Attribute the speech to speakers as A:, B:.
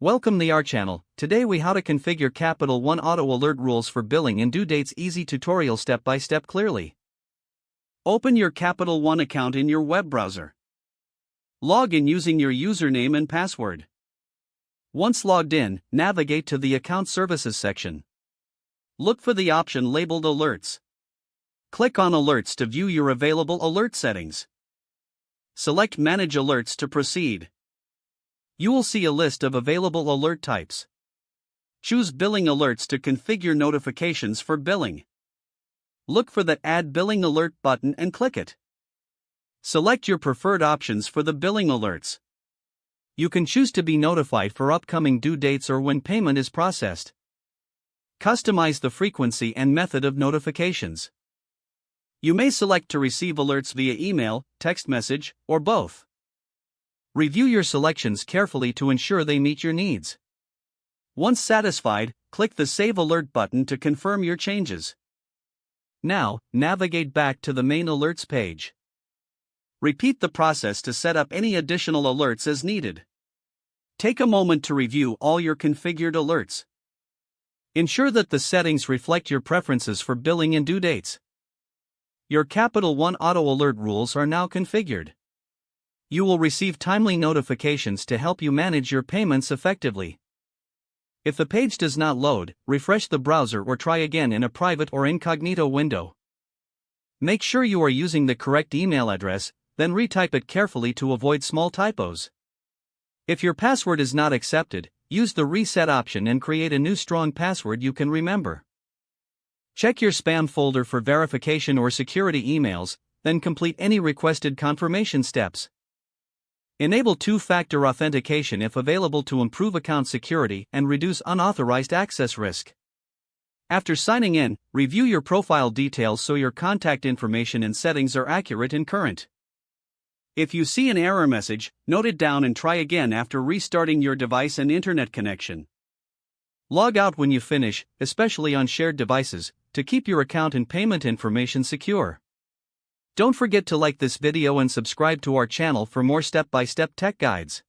A: Welcome to our channel. Today we how to configure Capital One auto alert rules for billing and due dates. Easy tutorial step by step clearly. Open your Capital One account in your web browser. Log in using your username and password. Once logged in, navigate to the Account Services section. Look for the option labeled Alerts. Click on Alerts to view your available alert settings. Select Manage Alerts to proceed. You will see a list of available alert types. Choose Billing Alerts to configure notifications for billing. Look for the Add Billing Alert button and click it. Select your preferred options for the billing alerts. You can choose to be notified for upcoming due dates or when payment is processed. Customize the frequency and method of notifications. You may select to receive alerts via email, text message, or both. Review your selections carefully to ensure they meet your needs. Once satisfied, click the Save Alert button to confirm your changes. Now, navigate back to the main alerts page. Repeat the process to set up any additional alerts as needed. Take a moment to review all your configured alerts. Ensure that the settings reflect your preferences for billing and due dates. Your Capital One auto alert rules are now configured. You will receive timely notifications to help you manage your payments effectively. If the page does not load, refresh the browser or try again in a private or incognito window. Make sure you are using the correct email address, then retype it carefully to avoid small typos. If your password is not accepted, use the reset option and create a new strong password you can remember. Check your spam folder for verification or security emails, then complete any requested confirmation steps. Enable two-factor authentication if available to improve account security and reduce unauthorized access risk. After signing in, review your profile details so your contact information and settings are accurate and current. If you see an error message, note it down and try again after restarting your device and internet connection. Log out when you finish, especially on shared devices, to keep your account and payment information secure. Don't forget to like this video and subscribe to our channel for more step-by-step tech guides.